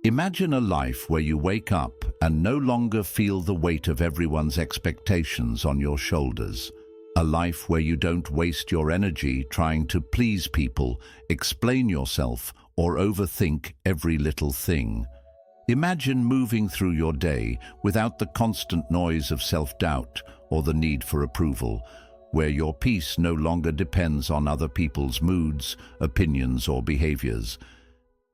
Imagine a life where you wake up and no longer feel the weight of everyone's expectations on your shoulders. A life where you don't waste your energy trying to please people, explain yourself, or overthink every little thing. Imagine moving through your day without the constant noise of self-doubt or the need for approval, where your peace no longer depends on other people's moods, opinions, or behaviors.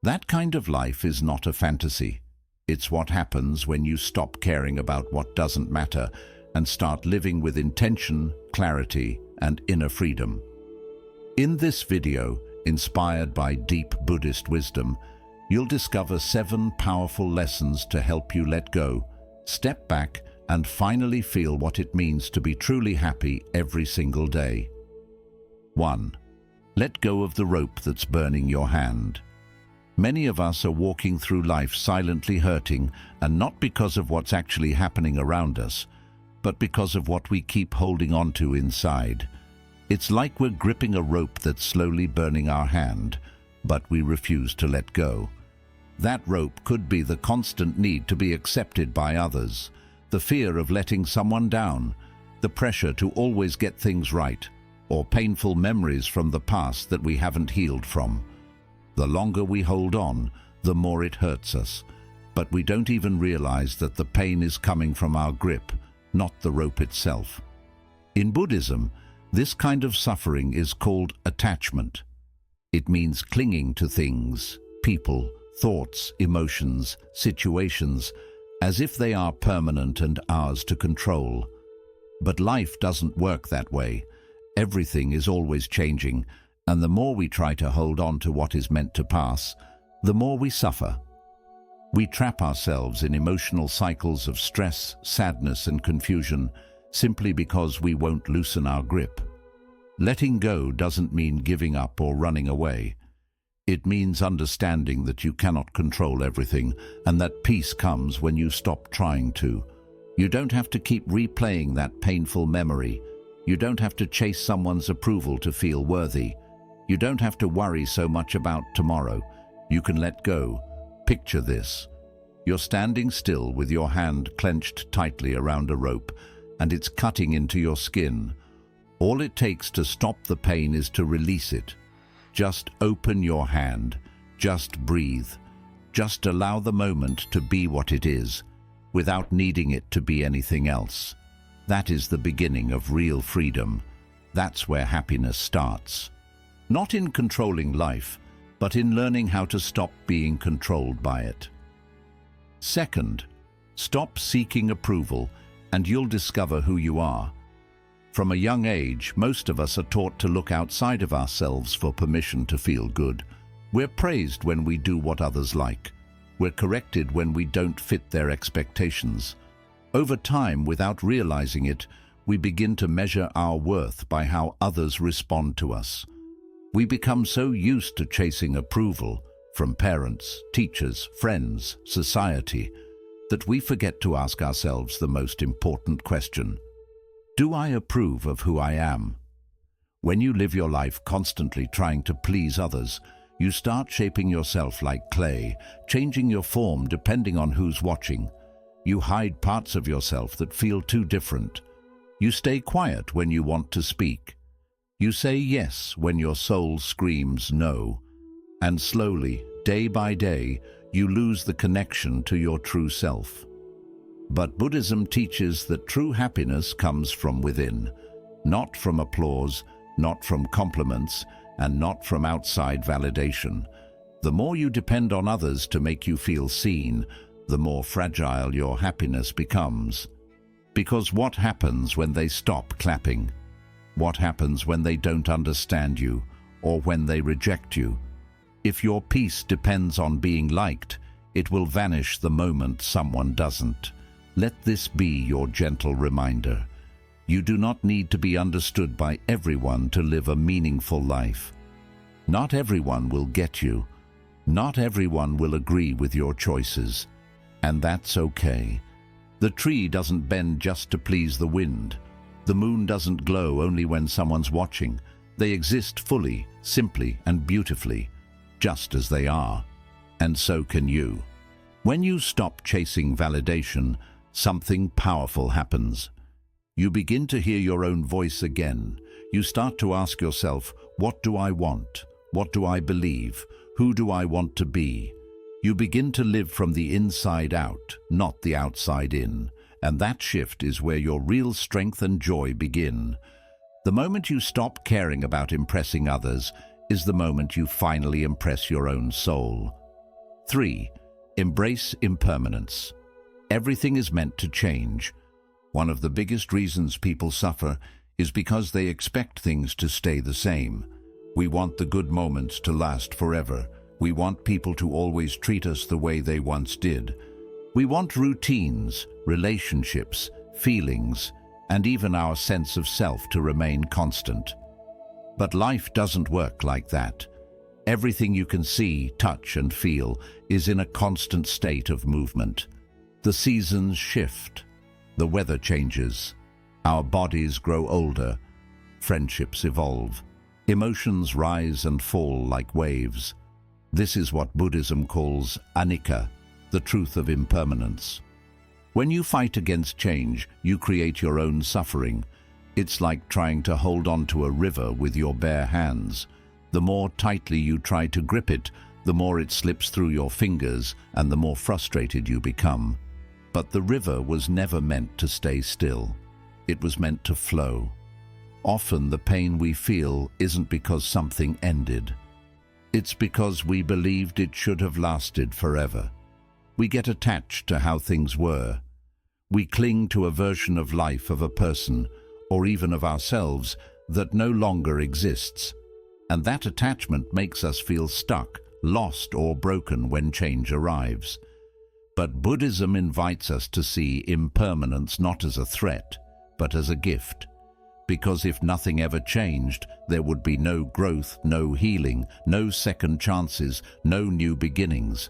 That kind of life is not a fantasy. It's what happens when you stop caring about what doesn't matter and start living with intention, clarity, and inner freedom. In this video, inspired by deep Buddhist wisdom, you'll discover 7 powerful lessons to help you let go, step back, and finally feel what it means to be truly happy every single day. 1. Let go of the rope that's burning your hand. Many of us are walking through life silently hurting, and not because of what's actually happening around us, but because of what we keep holding on to inside. It's like we're gripping a rope that's slowly burning our hand, but we refuse to let go. That rope could be the constant need to be accepted by others, the fear of letting someone down, the pressure to always get things right, or painful memories from the past that we haven't healed from. The longer we hold on, the more it hurts us, but we don't even realize that the pain is coming from our grip, not the rope itself. In Buddhism, this kind of suffering is called attachment. It means clinging to things, people, thoughts, emotions, situations, as if they are permanent and ours to control. But life doesn't work that way. Everything is always changing, and the more we try to hold on to what is meant to pass, the more we suffer. We trap ourselves in emotional cycles of stress, sadness, and confusion simply because we won't loosen our grip. Letting go doesn't mean giving up or running away. It means understanding that you cannot control everything, and that peace comes when you stop trying to. You don't have to keep replaying that painful memory. You don't have to chase someone's approval to feel worthy. You don't have to worry so much about tomorrow. You can let go. Picture this. You're standing still with your hand clenched tightly around a rope, and it's cutting into your skin. All it takes to stop the pain is to release it. Just open your hand. Just breathe. Just allow the moment to be what it is, without needing it to be anything else. That is the beginning of real freedom. That's where happiness starts. Not in controlling life, but in learning how to stop being controlled by it. Second, stop seeking approval, and you'll discover who you are. From a young age, most of us are taught to look outside of ourselves for permission to feel good. We're praised when we do what others like. We're corrected when we don't fit their expectations. Over time, without realizing it, we begin to measure our worth by how others respond to us. We become so used to chasing approval from parents, teachers, friends, society, that we forget to ask ourselves the most important question: do I approve of who I am? When you live your life constantly trying to please others, you start shaping yourself like clay, changing your form depending on who's watching. You hide parts of yourself that feel too different. You stay quiet when you want to speak. You say yes when your soul screams no. And slowly, day by day, you lose the connection to your true self. But Buddhism teaches that true happiness comes from within, not from applause, not from compliments, and not from outside validation. The more you depend on others to make you feel seen, the more fragile your happiness becomes. Because what happens when they stop clapping? What happens when they don't understand you, or when they reject you? If your peace depends on being liked, it will vanish the moment someone doesn't. Let this be your gentle reminder. You do not need to be understood by everyone to live a meaningful life. Not everyone will get you. Not everyone will agree with your choices. And that's okay. The tree doesn't bend just to please the wind. The moon doesn't glow only when someone's watching. They exist fully, simply, and beautifully, just as they are. And so can you. When you stop chasing validation, something powerful happens. You begin to hear your own voice again. You start to ask yourself, what do I want? What do I believe? Who do I want to be? You begin to live from the inside out, not the outside in. And that shift is where your real strength and joy begin. The moment you stop caring about impressing others is the moment you finally impress your own soul. 3. Embrace impermanence. Everything is meant to change. One of the biggest reasons people suffer is because they expect things to stay the same. We want the good moments to last forever. We want people to always treat us the way they once did. We want routines, relationships, feelings, and even our sense of self to remain constant. But life doesn't work like that. Everything you can see, touch, and feel is in a constant state of movement. The seasons shift. The weather changes. Our bodies grow older. Friendships evolve. Emotions rise and fall like waves. This is what Buddhism calls anicca, the truth of impermanence. When you fight against change, you create your own suffering. It's like trying to hold on to a river with your bare hands. The more tightly you try to grip it, the more it slips through your fingers and the more frustrated you become. But the river was never meant to stay still. It was meant to flow. Often the pain we feel isn't because something ended. It's because we believed it should have lasted forever. We get attached to how things were. We cling to a version of life, of a person, or even of ourselves that no longer exists. And that attachment makes us feel stuck, lost, or broken when change arrives. But Buddhism invites us to see impermanence not as a threat, but as a gift. Because if nothing ever changed, there would be no growth, no healing, no second chances, no new beginnings.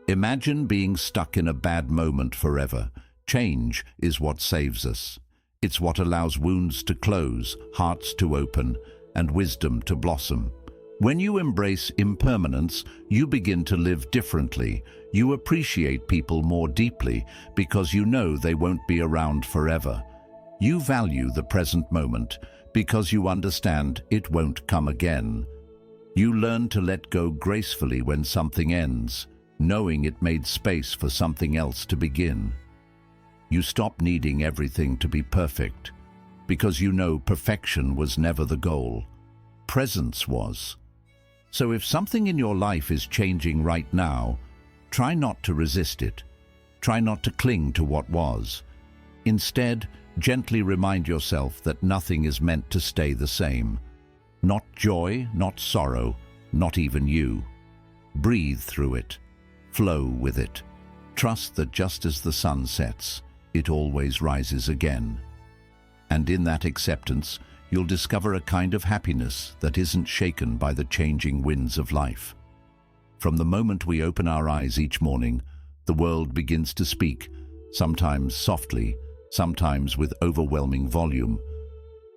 Imagine being stuck in a bad moment forever. Change is what saves us. It's what allows wounds to close, hearts to open, and wisdom to blossom. When you embrace impermanence, you begin to live differently. You appreciate people more deeply because you know they won't be around forever. You value the present moment because you understand it won't come again. You learn to let go gracefully when something ends, knowing it made space for something else to begin. You stop needing everything to be perfect because you know perfection was never the goal. Presence was. So if something in your life is changing right now, try not to resist it. Try not to cling to what was. Instead, gently remind yourself that nothing is meant to stay the same. Not joy, not sorrow, not even you. Breathe through it. Flow with it. Trust that just as the sun sets, it always rises again. And in that acceptance, you'll discover a kind of happiness that isn't shaken by the changing winds of life. From the moment we open our eyes each morning, the world begins to speak, sometimes softly, sometimes with overwhelming volume.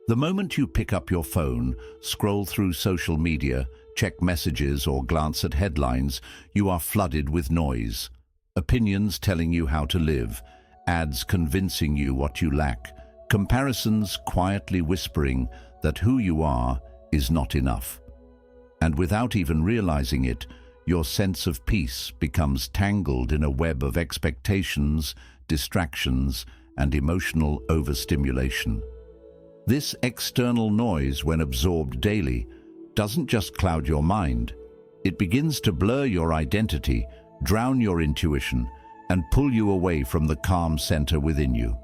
The moment you pick up your phone, scroll through social media, check messages or glance at headlines, you are flooded with noise. Opinions telling you how to live, ads convincing you what you lack, comparisons quietly whispering that who you are is not enough. And without even realizing it, your sense of peace becomes tangled in a web of expectations, distractions, and emotional overstimulation. This external noise, when absorbed daily, doesn't just cloud your mind. It begins to blur your identity, drown your intuition, and pull you away from the calm center within you.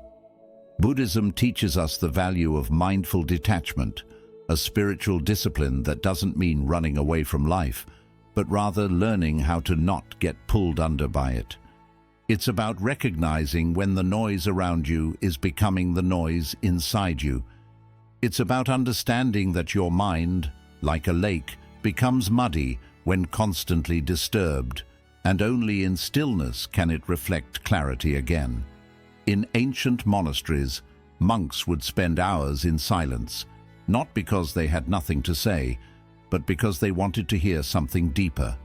Buddhism teaches us the value of mindful detachment, a spiritual discipline that doesn't mean running away from life, but rather learning how to not get pulled under by it. It's about recognizing when the noise around you is becoming the noise inside you. It's about understanding that your mind, like a lake, becomes muddy when constantly disturbed, and only in stillness can it reflect clarity again. In ancient monasteries, monks would spend hours in silence, not because they had nothing to say, but because they wanted to hear something deeper.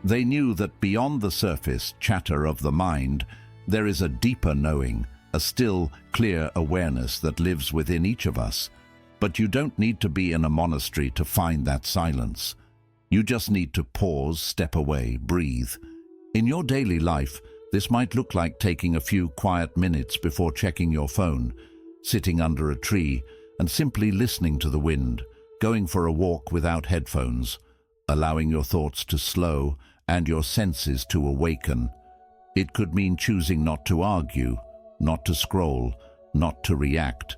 They knew that beyond the surface chatter of the mind, there is a deeper knowing, a still, clear awareness that lives within each of us. But you don't need to be in a monastery to find that silence. You just need to pause, step away, breathe. In your daily life, this might look like taking a few quiet minutes before checking your phone, sitting under a tree and simply listening to the wind, going for a walk without headphones, allowing your thoughts to slow and your senses to awaken. It could mean choosing not to argue, not to scroll, not to react.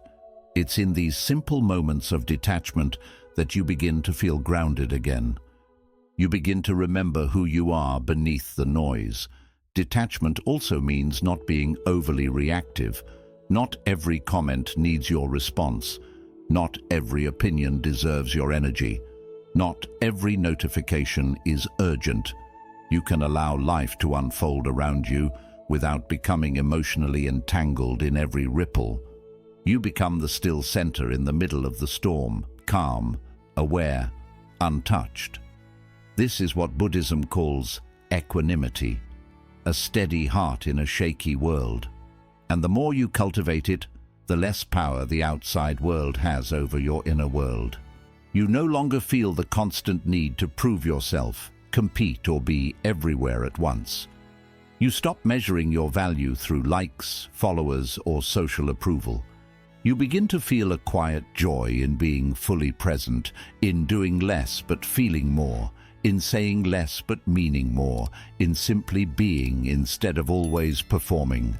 It's in these simple moments of detachment that you begin to feel grounded again. You begin to remember who you are beneath the noise. Detachment also means not being overly reactive. Not every comment needs your response. Not every opinion deserves your energy. Not every notification is urgent. You can allow life to unfold around you without becoming emotionally entangled in every ripple. You become the still center in the middle of the storm, calm, aware, untouched. This is what Buddhism calls equanimity, a steady heart in a shaky world. And the more you cultivate it, the less power the outside world has over your inner world. You no longer feel the constant need to prove yourself, compete, or be everywhere at once. You stop measuring your value through likes, followers, or social approval. You begin to feel a quiet joy in being fully present, in doing less but feeling more, in saying less but meaning more, in simply being instead of always performing.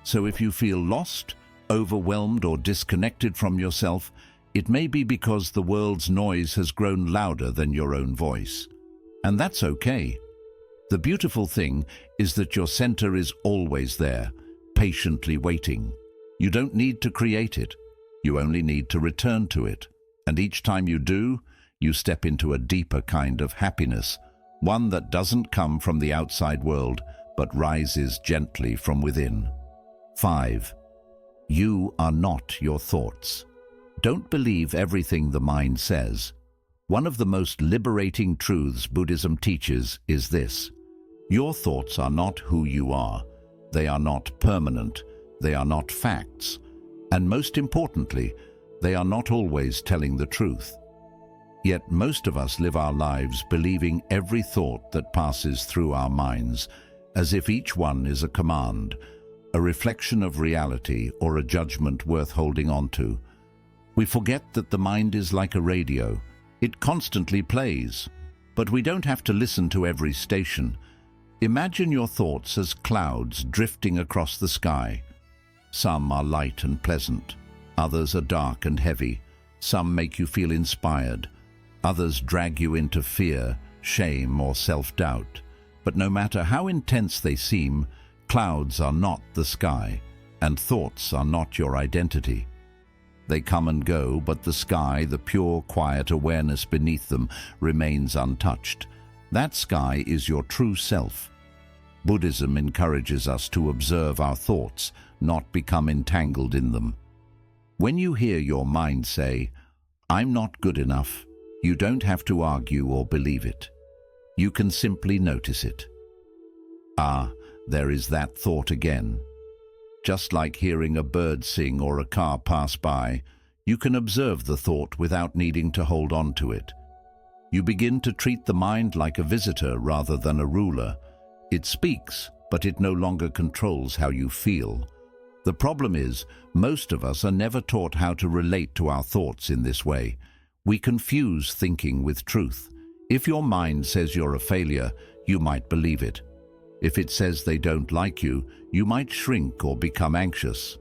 So if you feel lost, overwhelmed, or disconnected from yourself, it may be because the world's noise has grown louder than your own voice. And that's okay. The beautiful thing is that your center is always there, patiently waiting. You don't need to create it. You only need to return to it. And each time you do, you step into a deeper kind of happiness, one that doesn't come from the outside world, but rises gently from within. 5. You are not your thoughts. Don't believe everything the mind says. One of the most liberating truths Buddhism teaches is this: your thoughts are not who you are. They are not permanent. They are not facts. And most importantly, they are not always telling the truth. Yet most of us live our lives believing every thought that passes through our minds, as if each one is a command, a reflection of reality, or a judgment worth holding on to. We forget that the mind is like a radio. It constantly plays, but we don't have to listen to every station. Imagine your thoughts as clouds drifting across the sky. Some are light and pleasant. Others are dark and heavy. Some make you feel inspired. Others drag you into fear, shame, or self-doubt. But no matter how intense they seem, clouds are not the sky, and thoughts are not your identity. They come and go, but the sky, the pure, quiet awareness beneath them, remains untouched. That sky is your true self. Buddhism encourages us to observe our thoughts, not become entangled in them. When you hear your mind say, "I'm not good enough," you don't have to argue or believe it. You can simply notice it. Ah, there is that thought again. Just like hearing a bird sing or a car pass by, you can observe the thought without needing to hold on to it. You begin to treat the mind like a visitor rather than a ruler. It speaks, but it no longer controls how you feel. The problem is, most of us are never taught how to relate to our thoughts in this way. We confuse thinking with truth. If your mind says you're a failure, you might believe it. If it says they don't like you, you might shrink or become anxious.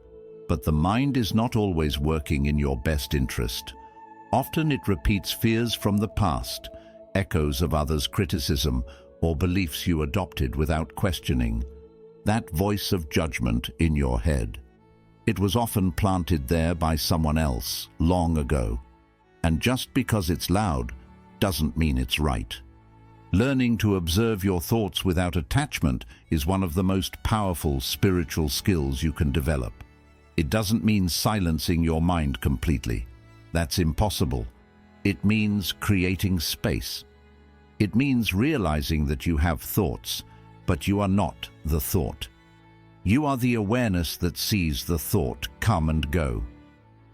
But the mind is not always working in your best interest. Often it repeats fears from the past, echoes of others' criticism, or beliefs you adopted without questioning. That voice of judgment in your head. It was often planted there by someone else long ago. And just because it's loud doesn't mean it's right. Learning to observe your thoughts without attachment is one of the most powerful spiritual skills you can develop. It doesn't mean silencing your mind completely. That's impossible. It means creating space. It means realizing that you have thoughts, but you are not the thought. You are the awareness that sees the thought come and go.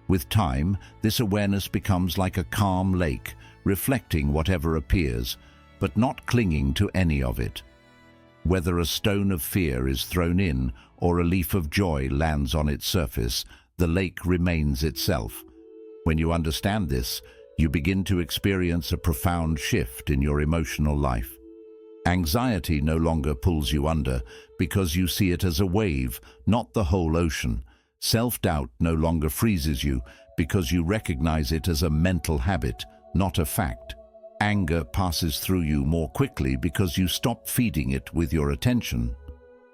With time, this awareness becomes like a calm lake, reflecting whatever appears, but not clinging to any of it. Whether a stone of fear is thrown in or a leaf of joy lands on its surface, the lake remains itself. When you understand this, you begin to experience a profound shift in your emotional life. Anxiety no longer pulls you under because you see it as a wave, not the whole ocean. Self-doubt no longer freezes you because you recognize it as a mental habit, not a fact. Anger passes through you more quickly because you stop feeding it with your attention.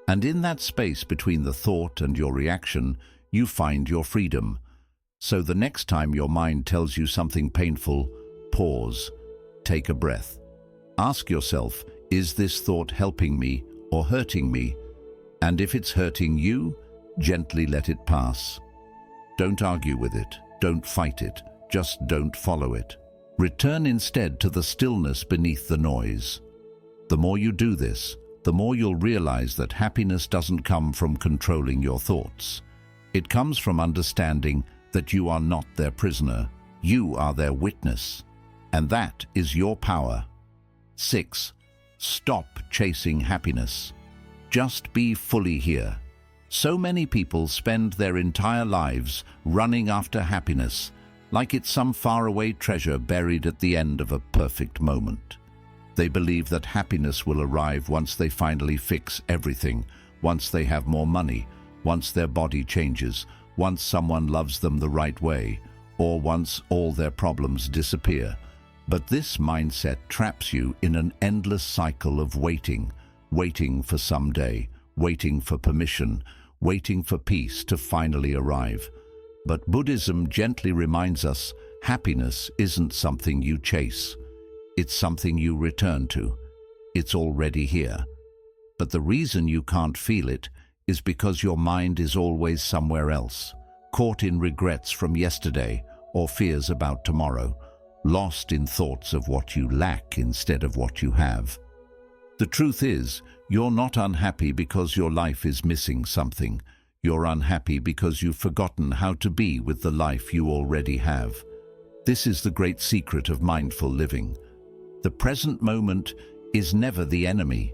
And in that space between the thought and your reaction, you find your freedom. So the next time your mind tells you something painful, pause, take a breath. Ask yourself, is this thought helping me or hurting me? And if it's hurting you, gently let it pass. Don't argue with it, don't fight it, just don't follow it. Return instead to the stillness beneath the noise. The more you do this, the more you'll realize that happiness doesn't come from controlling your thoughts. It comes from understanding that you are not their prisoner, you are their witness. And that is your power. 6. Stop chasing happiness. Just be fully here. So many people spend their entire lives running after happiness, like it's some faraway treasure buried at the end of a perfect moment. They believe that happiness will arrive once they finally fix everything, once they have more money, once their body changes, once someone loves them the right way, or once all their problems disappear. But this mindset traps you in an endless cycle of waiting for someday, waiting for permission, waiting for peace to finally arrive. But Buddhism gently reminds us, happiness isn't something you chase. It's something you return to. It's already here. But the reason you can't feel it is because your mind is always somewhere else, caught in regrets from yesterday or fears about tomorrow, lost in thoughts of what you lack instead of what you have. The truth is, you're not unhappy because your life is missing something. You're unhappy because you've forgotten how to be with the life you already have. This is the great secret of mindful living. The present moment is never the enemy.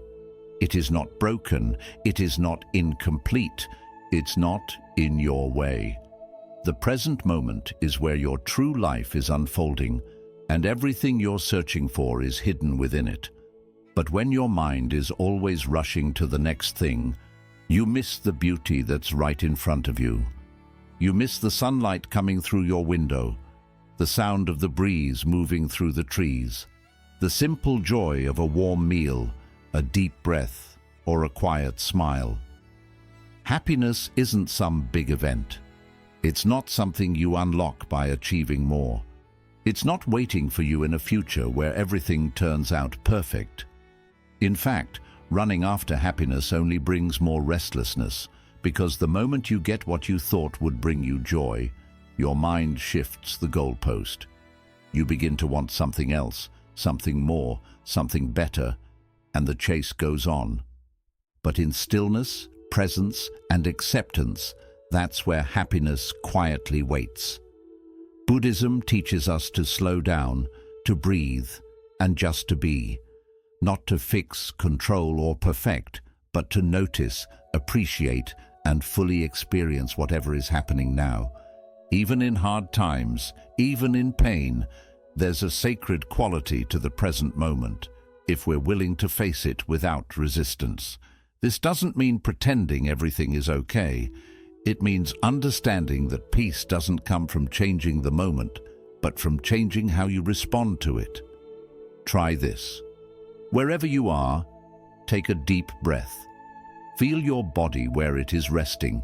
It is not broken. It is not incomplete. It's not in your way. The present moment is where your true life is unfolding, and everything you're searching for is hidden within it. But when your mind is always rushing to the next thing, you miss the beauty that's right in front of you. You miss the sunlight coming through your window, the sound of the breeze moving through the trees, the simple joy of a warm meal, a deep breath, or a quiet smile. Happiness isn't some big event. It's not something you unlock by achieving more. It's not waiting for you in a future where everything turns out perfect. In fact, running after happiness only brings more restlessness, because the moment you get what you thought would bring you joy, your mind shifts the goalpost. You begin to want something else, something more, something better, and the chase goes on. But in stillness, presence, and acceptance, that's where happiness quietly waits. Buddhism teaches us to slow down, to breathe, and just to be. Not to fix, control, or perfect, but to notice, appreciate, and fully experience whatever is happening now. Even in hard times, even in pain, there's a sacred quality to the present moment, if we're willing to face it without resistance. This doesn't mean pretending everything is okay. It means understanding that peace doesn't come from changing the moment, but from changing how you respond to it. Try this. Wherever you are, take a deep breath. Feel your body where it is resting.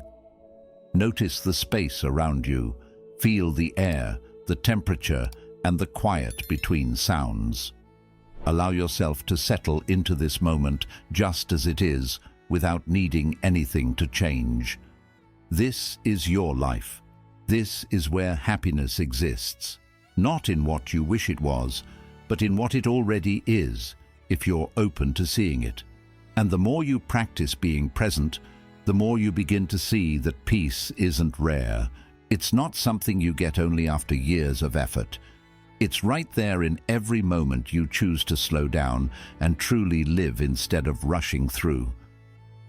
Notice the space around you. Feel the air, the temperature, and the quiet between sounds. Allow yourself to settle into this moment just as it is, without needing anything to change. This is your life. This is where happiness exists. Not in what you wish it was, but in what it already is. if you're open to seeing it. And the more you practice being present, the more you begin to see that peace isn't rare. It's not something you get only after years of effort. It's right there in every moment you choose to slow down and truly live instead of rushing through.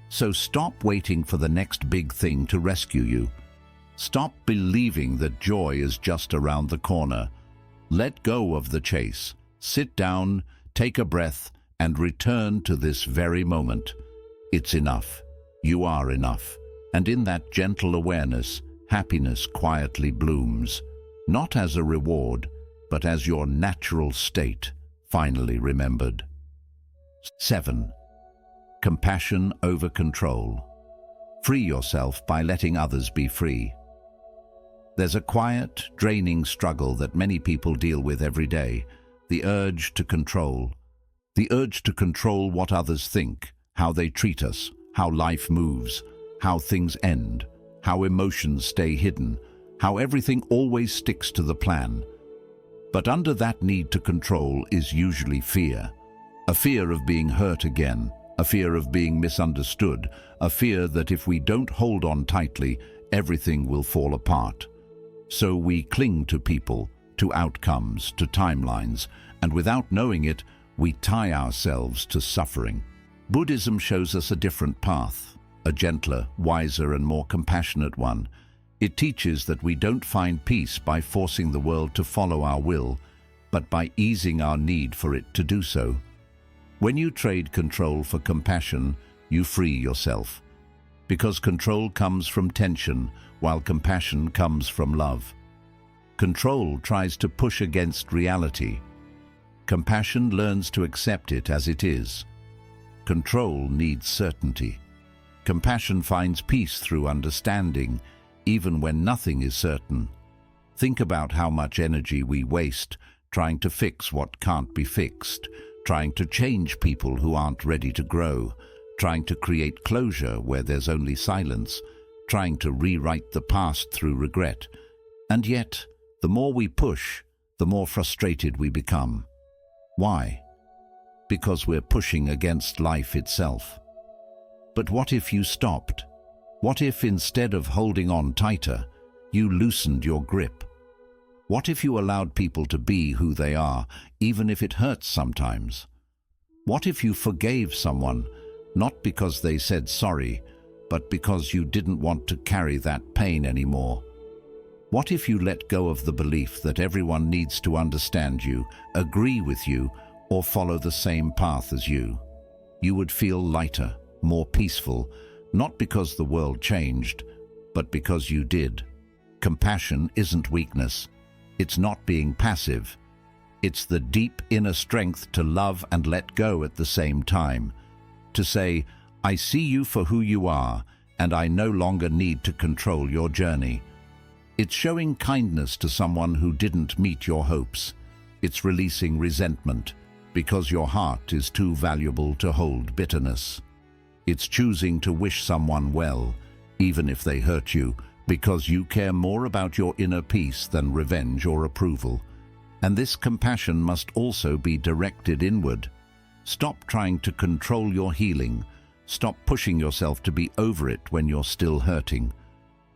So stop waiting for the next big thing to rescue you. Stop believing that joy is just around the corner. Let go of the chase. Sit down, take a breath, and return to this very moment. It's enough. You are enough. And in that gentle awareness, happiness quietly blooms, not as a reward, but as your natural state, finally remembered. 7. Compassion over control. Free yourself by letting others be free. There's a quiet, draining struggle that many people deal with every day, the urge to control. The urge to control what others think, how they treat us, how life moves, how things end, how emotions stay hidden, how everything always sticks to the plan. But under that need to control is usually fear. A fear of being hurt again, a fear of being misunderstood, a fear that if we don't hold on tightly, everything will fall apart. So we cling to people, to outcomes, to timelines, and without knowing it, we tie ourselves to suffering. Buddhism shows us a different path, a gentler, wiser, and more compassionate one. It teaches that we don't find peace by forcing the world to follow our will, but by easing our need for it to do so. When you trade control for compassion, you free yourself. Because control comes from tension, while compassion comes from love. Control tries to push against reality. Compassion learns to accept it as it is. Control needs certainty. Compassion finds peace through understanding, even when nothing is certain. Think about how much energy we waste trying to fix what can't be fixed, trying to change people who aren't ready to grow, trying to create closure where there's only silence, trying to rewrite the past through regret. And yet, the more we push, the more frustrated we become. Why? Because we're pushing against life itself. But what if you stopped? What if instead of holding on tighter, you loosened your grip? What if you allowed people to be who they are, even if it hurts sometimes? What if you forgave someone, not because they said sorry, but because you didn't want to carry that pain anymore? What if you let go of the belief that everyone needs to understand you, agree with you, or follow the same path as you? You would feel lighter, more peaceful, not because the world changed, but because you did. Compassion isn't weakness. It's not being passive. It's the deep inner strength to love and let go at the same time. To say, I see you for who you are, and I no longer need to control your journey. It's showing kindness to someone who didn't meet your hopes. It's releasing resentment, because your heart is too valuable to hold bitterness. It's choosing to wish someone well, even if they hurt you, because you care more about your inner peace than revenge or approval. And this compassion must also be directed inward. Stop trying to control your healing. Stop pushing yourself to be over it when you're still hurting.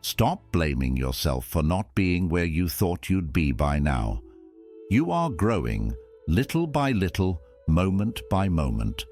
Stop blaming yourself for not being where you thought you'd be by now. You are growing, little by little, moment by moment.